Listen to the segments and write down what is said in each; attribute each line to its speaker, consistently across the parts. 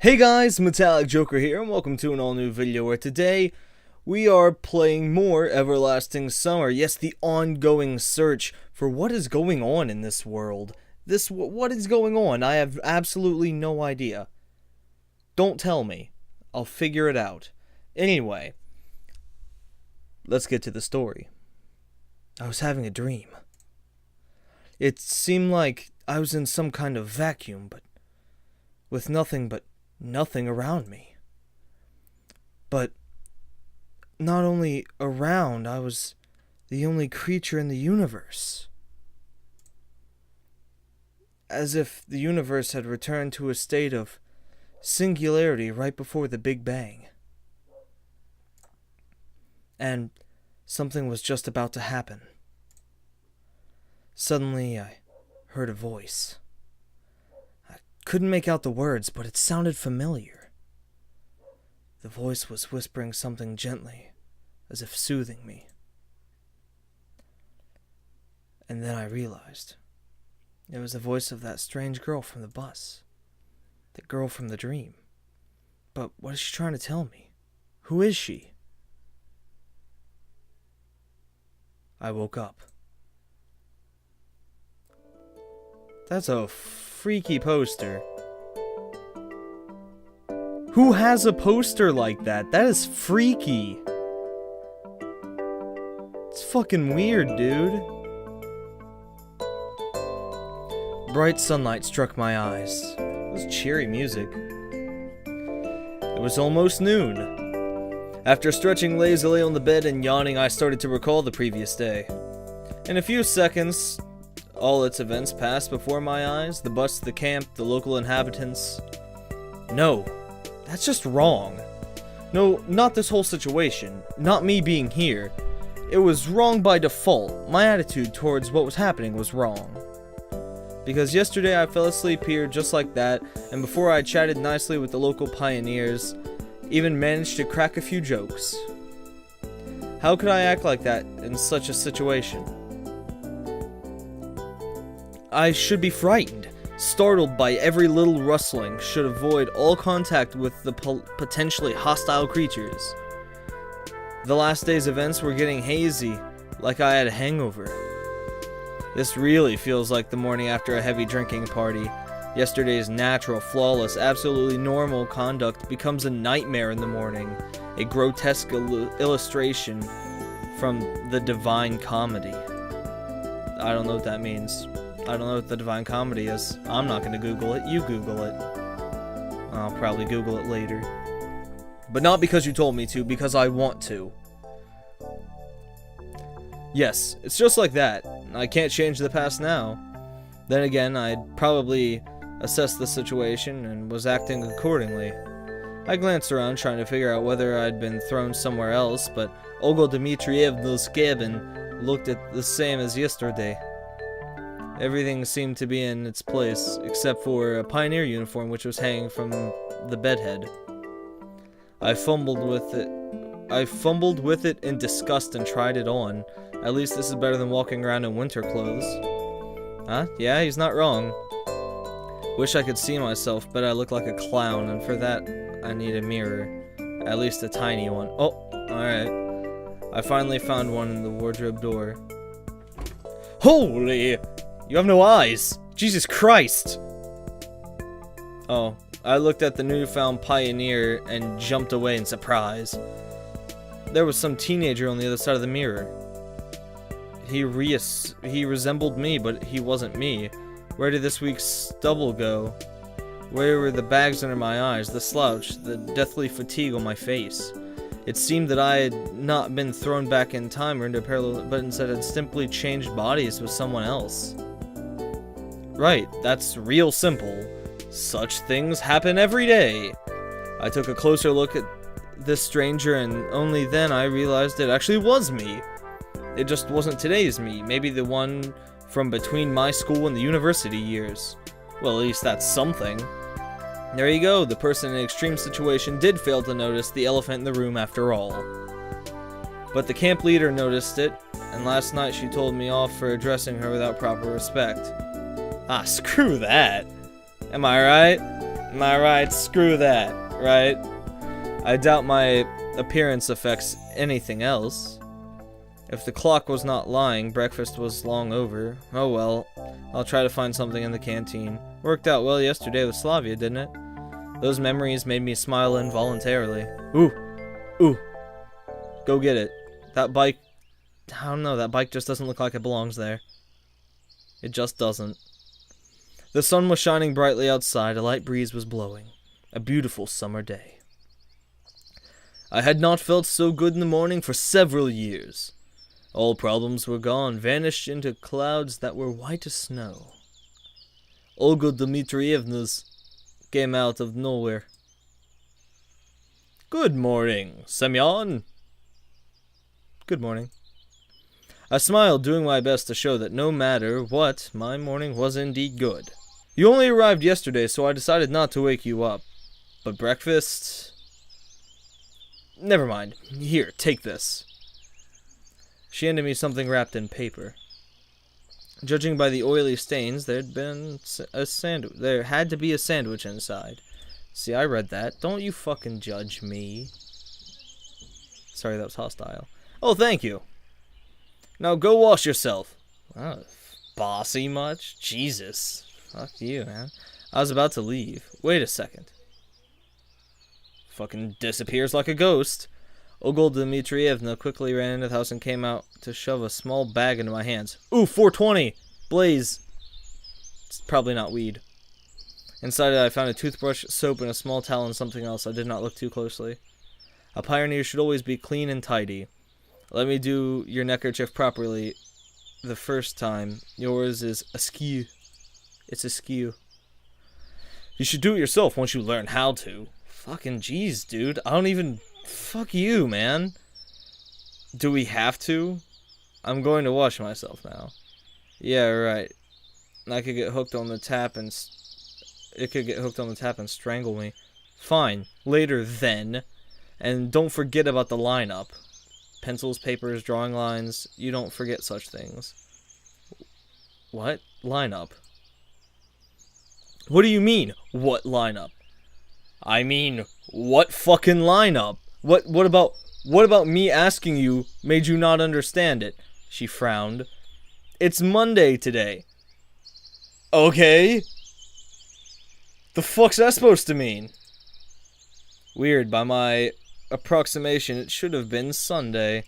Speaker 1: Hey guys, Metallic Joker here, and welcome to an all-new video where today we are playing more Everlasting Summer. Yes, the ongoing search for what is going on in this world. What is going on? I have absolutely no idea. Don't tell me. I'll figure it out. Anyway, let's get to the story. I was having a dream. It seemed like I was in some kind of vacuum, but with nothing around me. But not only around, I was the only creature in the universe. As if the universe had returned to a state of singularity right before the Big Bang. And something was just about to happen. Suddenly, I heard a voice. Couldn't make out the words, but it sounded familiar. The voice was whispering something gently, as if soothing me. And then I realized it was the voice of that strange girl from the bus. The girl from the dream. But what is she trying to tell me? Who is she? I woke up. That's a freaky poster. Who has a poster like that? That is freaky. It's fucking weird, dude. Bright sunlight struck my eyes. It was cheery music. It was almost noon. After stretching lazily on the bed and yawning, I started to recall the previous day. In a few seconds, all its events passed before my eyes. The bus, the camp, the local inhabitants. No, that's just wrong. No, not this whole situation. Not me being here. It was wrong by default. My attitude towards what was happening was wrong. Because yesterday I fell asleep here just like that, and before I chatted nicely with the local pioneers, even managed to crack a few jokes. How could I act like that in such a situation? I should be frightened, startled by every little rustling, should avoid all contact with the potentially hostile creatures. The last day's events were getting hazy, like I had a hangover. This really feels like the morning after a heavy drinking party. Yesterday's natural, flawless, absolutely normal conduct becomes a nightmare in the morning, a grotesque illustration from the Divine Comedy. I don't know what that means. I don't know what the Divine Comedy is. I'm not going to Google it. You Google it. I'll probably Google it later. But not because you told me to, because I want to. Yes, it's just like that. I can't change the past now. Then again, I'd probably assessed the situation and was acting accordingly. I glanced around trying to figure out whether I'd been thrown somewhere else, but Olga Dmitrievna's cabin looked at the same as yesterday. Everything seemed to be in its place, except for a pioneer uniform which was hanging from the bedhead. I fumbled with it in disgust and tried it on. At least this is better than walking around in winter clothes. Huh? Yeah, he's not wrong. Wish I could see myself, but I look like a clown, and for that, I need a mirror. At least a tiny one. Oh, alright. I finally found one in the wardrobe door. Holy! You have no eyes! Jesus Christ! Oh, I looked at the newfound pioneer and jumped away in surprise. There was some teenager on the other side of the mirror. He resembled me, but he wasn't me. Where did this week's stubble go? Where were the bags under my eyes, the slouch, the deathly fatigue on my face? It seemed that I had not been thrown back in time or into parallel, but instead had simply changed bodies with someone else. Right, that's real simple. Such things happen every day. I took a closer look at this stranger, and only then I realized it actually was me. It just wasn't today's me, maybe the one from between my school and the university years. Well, at least that's something. There you go, the person in an extreme situation did fail to notice the elephant in the room after all. But the camp leader noticed it, and last night she told me off for addressing her without proper respect. Ah, screw that. Am I right? Am I right? Screw that, right? I doubt my appearance affects anything else. If the clock was not lying, breakfast was long over. Oh well, I'll try to find something in the canteen. Worked out well yesterday with Slavia, didn't it? Those memories made me smile involuntarily. Ooh, ooh, go get it. That bike, I don't know, that bike just doesn't look like it belongs there. It just doesn't. The sun was shining brightly outside, a light breeze was blowing. A beautiful summer day. I had not felt so good in the morning for several years. All problems were gone, vanished into clouds that were white as snow. Olga Dmitrievna's came out of nowhere. Good morning, Semyon. Good morning. I smiled, doing my best to show that no matter what, my morning was indeed good. You only arrived yesterday, so I decided not to wake you up. But breakfast... Never mind. Here, take this. She handed me something wrapped in paper. Judging by the oily stains, there had to be a sandwich inside. See, I read that. Don't you fucking judge me. Sorry, that was hostile. Oh, thank you. Now go wash yourself. Oh, bossy much? Jesus. Fuck you, man. I was about to leave. Wait a second. Fucking disappears like a ghost. Olga Dmitrievna quickly ran into the house and came out to shove a small bag into my hands. Ooh, 420! Blaze. It's probably not weed. Inside it, I found a toothbrush, soap, and a small towel and something else. I did not look too closely. A pioneer should always be clean and tidy. Let me do your neckerchief properly the first time. Yours is askew. It's askew. You should do it yourself once you learn how to. Fucking jeez, dude. I don't even... Fuck you, man. Do we have to? I'm going to wash myself now. Yeah, right. I could get hooked on the tap and... It could get hooked on the tap and strangle me. Fine. Later, then. And don't forget about the lineup. Pencils, papers, drawing lines. You don't forget such things. What? Lineup? What do you mean, what lineup? I mean, what fucking lineup? What about me asking you made you not understand it? She frowned. It's Monday today. Okay. The fuck's that supposed to mean? Weird, by my approximation, it should have been Sunday.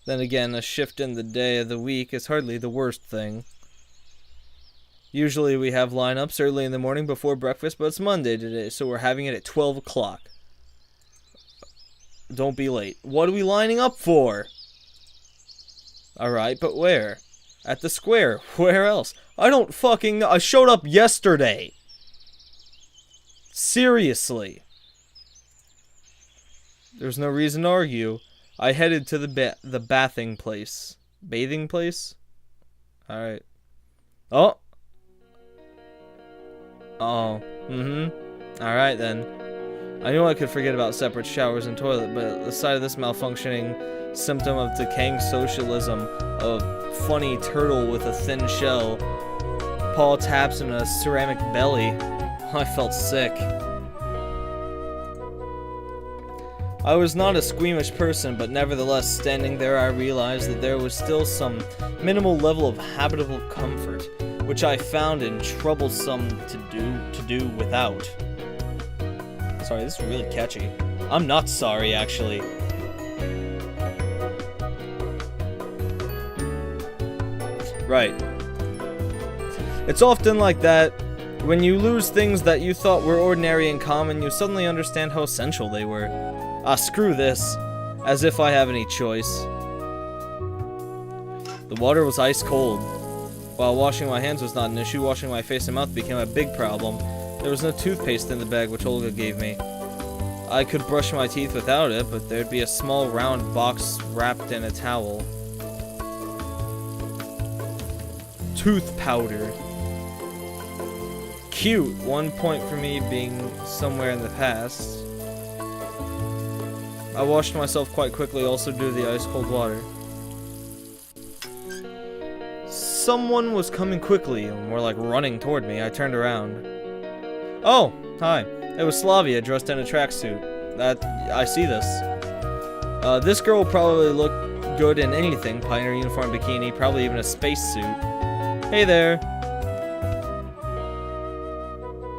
Speaker 1: Then again, a shift in the day of the week is hardly the worst thing. Usually we have lineups early in the morning before breakfast, but it's Monday today, so we're having it at 12 o'clock. Don't be late. What are we lining up for? Alright, but where? At the square. Where else? I don't fucking know. I showed up yesterday. Seriously. There's no reason to argue. I headed to the bathing place. Bathing place? Alright. Oh. Oh. Mm-hmm. Alright then. I knew I could forget about separate showers and toilet, but at the sight of this malfunctioning symptom of decaying socialism, a funny turtle with a thin shell, paw taps and a ceramic belly, I felt sick. I was not a squeamish person, but nevertheless, standing there, I realized that there was still some minimal level of habitable comfort, which I found it troublesome to do without. Sorry, this is really catchy. I'm not sorry, actually. Right. It's often like that. When you lose things that you thought were ordinary and common, you suddenly understand how essential they were. Ah, screw this. As if I have any choice. The water was ice cold. While washing my hands was not an issue, washing my face and mouth became a big problem. There was no toothpaste in the bag which Olga gave me. I could brush my teeth without it, but there'd be a small round box wrapped in a towel. Tooth powder. Cute. 1 point for me being somewhere in the past. I washed myself quite quickly, also due to the ice-cold water. Someone was coming quickly, more like running toward me. I turned around. Oh, Hi. It was Slavia dressed in a tracksuit. I see this. This girl will probably look good in anything. Pioneer uniform, bikini, probably even a spacesuit. Hey there.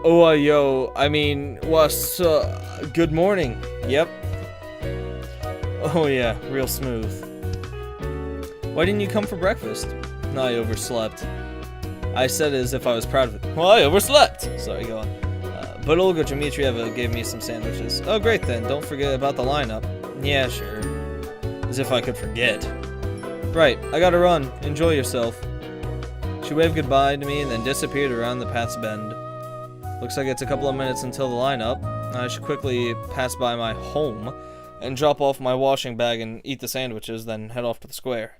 Speaker 1: Oh, yo, I mean, what's, good morning. Yep. Oh yeah, real smooth. Why didn't you come for breakfast? No, I overslept. I said it as if I was proud of it. Well, I overslept! Sorry, go on. But Olga Dmitrieva gave me some sandwiches. Oh, great then. Don't forget about the lineup. Yeah, sure. As if I could forget. Right, I gotta run. Enjoy yourself. She waved goodbye to me and then disappeared around the path's bend. Looks like it's a couple of minutes until the lineup. I should quickly pass by my home and drop off my washing bag and eat the sandwiches, then head off to the square.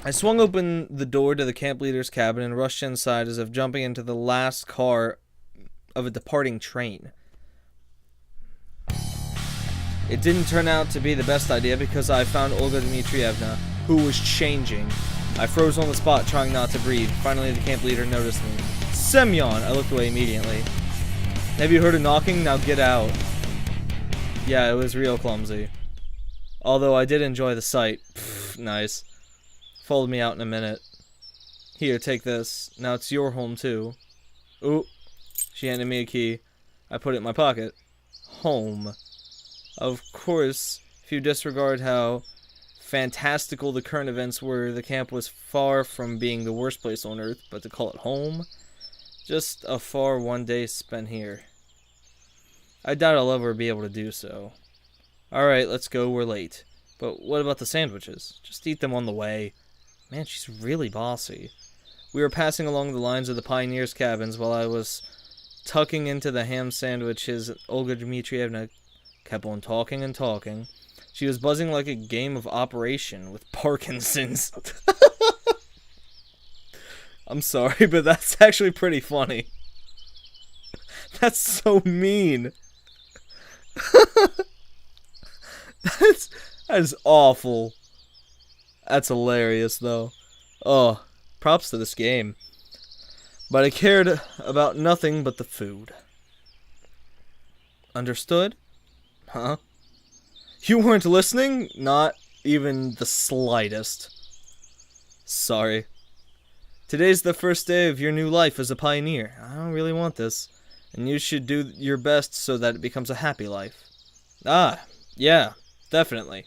Speaker 1: I swung open the door to the camp leader's cabin and rushed inside as if jumping into the last car of a departing train. It didn't turn out to be the best idea because I found Olga Dmitrievna, who was changing. I froze on the spot, trying not to breathe. Finally, the camp leader noticed me. Semyon! I looked away immediately. Have you heard a knocking? Now get out. Yeah, it was real clumsy. Although I did enjoy the sight. Pfft, nice. Followed me out in a minute. Here, take this. Now it's your home, too. Ooh. She handed me a key. I put it in my pocket. Home. Of course, if you disregard how fantastical the current events were, the camp was far from being the worst place on Earth, but to call it home? Just a far one day spent here. I doubt I'll ever be able to do so. Alright, let's go, we're late. But what about the sandwiches? Just eat them on the way. Man, she's really bossy. We were passing along the lines of the pioneers' cabins while I was tucking into the ham sandwiches. Olga Dmitrievna kept on talking and talking. She was buzzing like a game of Operation with Parkinson's. I'm sorry, but that's actually pretty funny. That's so mean. That is awful. That's hilarious, though. Oh, props to this game. But I cared about nothing but the food. Understood? Huh? You weren't listening? Not even the slightest. Sorry. Today's the first day of your new life as a pioneer. I don't really want this. And you should do your best so that it becomes a happy life. Ah, yeah, definitely.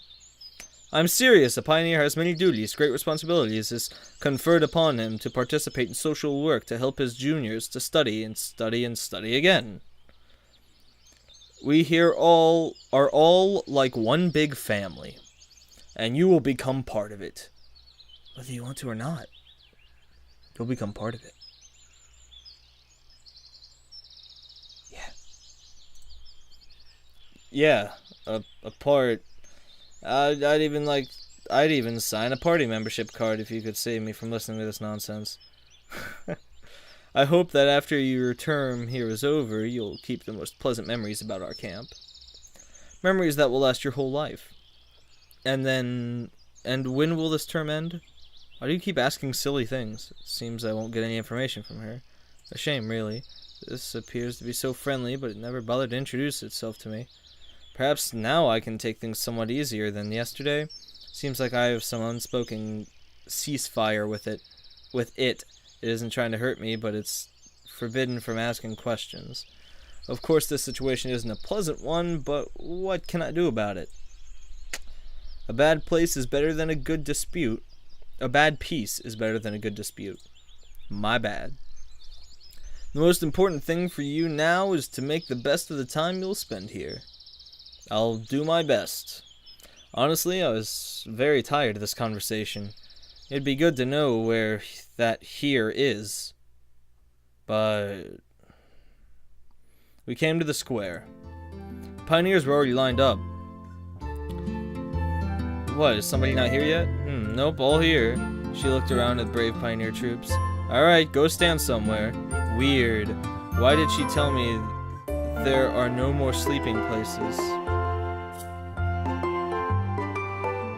Speaker 1: I'm serious. A pioneer has many duties. Great responsibilities is conferred upon him to participate in social work to help his juniors to study and study and study again. We here are all like one big family, and you will become part of it. Whether you want to or not, you'll become part of it. Yeah, a part. I'd even sign a party membership card if you could save me from listening to this nonsense. I hope that after your term here is over, you'll keep the most pleasant memories about our camp. Memories that will last your whole life. And when will this term end? Why do you keep asking silly things? It seems I won't get any information from her. A shame, really. This appears to be so friendly, but it never bothered to introduce itself to me. Perhaps now I can take things somewhat easier than yesterday. Seems like I have some unspoken ceasefire with it. It isn't trying to hurt me, but it's forbidden from asking questions. Of course, this situation isn't a pleasant one, but what can I do about it? A bad place is better than a good dispute. A bad peace is better than a good dispute. My bad. The most important thing for you now is to make the best of the time you'll spend here. I'll do my best. Honestly, I was very tired of this conversation. It'd be good to know where that here is. But we came to the square. Pioneers were already lined up. What, is somebody not here yet? Nope, all here. She looked around at brave pioneer troops. Alright, go stand somewhere. Weird. Why did she tell me there are no more sleeping places?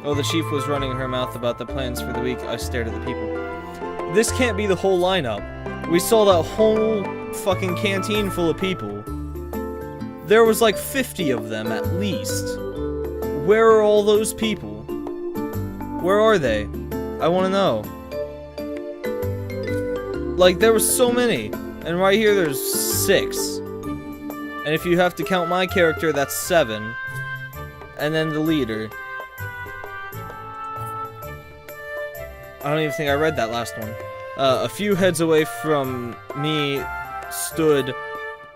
Speaker 1: Oh, the chief was running her mouth about the plans for the week. I stared at the people. This can't be the whole lineup. We saw that whole fucking canteen full of people. There was like 50 of them at least. Where are all those people? Where are they? I want to know. Like, there was so many. And right here there's 6. And if you have to count my character, that's 7. And then the leader. I don't even think I read that last one. A few heads away from me stood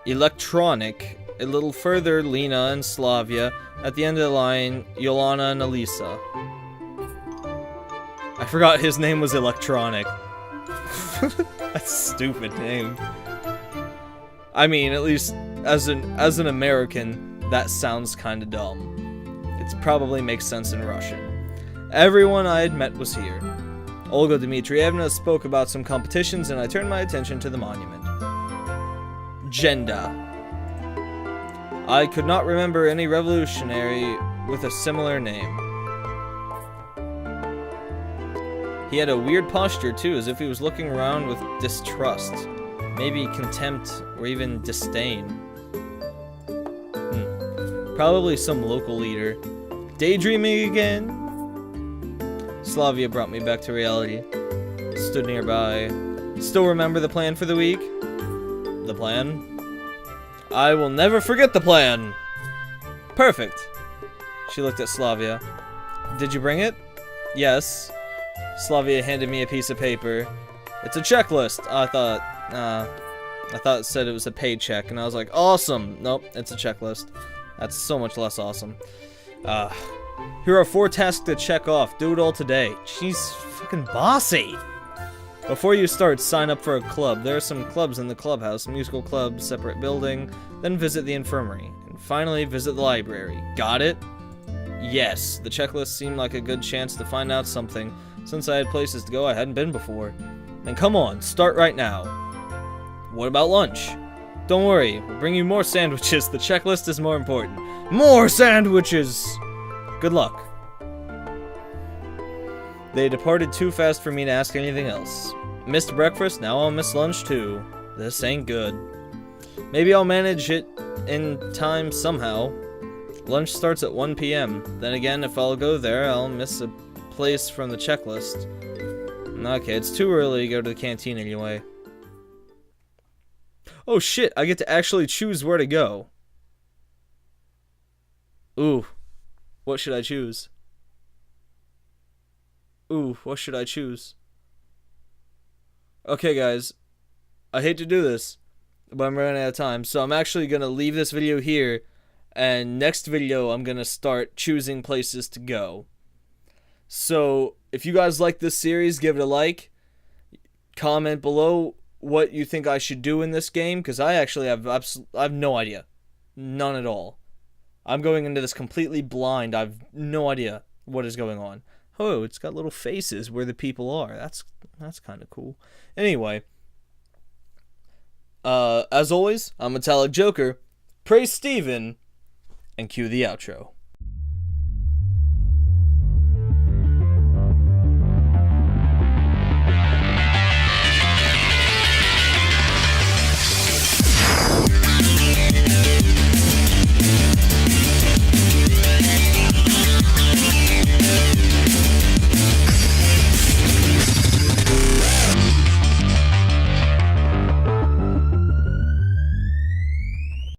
Speaker 1: Electronic. A little further, Lena and Slavia. At the end of the line, Yolana and Elisa. I forgot his name was Electronic. That's a stupid name. I mean, at least as an American, that sounds kind of dumb. It probably makes sense in Russian. Everyone I had met was here. Olga Dmitrievna spoke about some competitions, and I turned my attention to the monument. Genda. I could not remember any revolutionary with a similar name. He had a weird posture too, as if he was looking around with distrust. Maybe contempt or even disdain. Probably some local leader. Daydreaming again? Slavia brought me back to reality. Stood nearby. Still remember the plan for the week? The plan? I will never forget the plan! Perfect! She looked at Slavia. Did you bring it? Yes. Slavia handed me a piece of paper. It's a checklist. I thought it said it was a paycheck, and I was like, awesome! Nope, it's a checklist. That's so much less awesome. Here are 4 tasks to check off. Do it all today. She's fucking bossy! Before you start, sign up for a club. There are some clubs in the clubhouse. Musical club, separate building. Then visit the infirmary. And finally, visit the library. Got it? Yes. The checklist seemed like a good chance to find out something. Since I had places to go I hadn't been before. Then come on, start right now. What about lunch? Don't worry, we'll bring you more sandwiches. The checklist is more important. More sandwiches! Good luck. They departed too fast for me to ask anything else. Missed breakfast, now I'll miss lunch too. This ain't good. Maybe I'll manage it in time somehow. Lunch starts at 1 p.m. Then again, if I'll go there, I'll miss a place from the checklist. Okay, it's too early to go to the canteen anyway. Oh shit, I get to actually choose where to go. Ooh, what should I choose? Ooh, what should I choose? Okay, guys, I hate to do this, but I'm running out of time, so I'm actually going to leave this video here, and next video I'm going to start choosing places to go. So, if you guys like this series, give it a like, comment below what you think I should do in this game, because I actually have no idea. None at all. I'm going into this completely blind. I have no idea what is going on. Oh, it's got little faces where the people are. That's kind of cool. Anyway, as always, I'm Metallic Joker. Praise Steven, and cue the outro.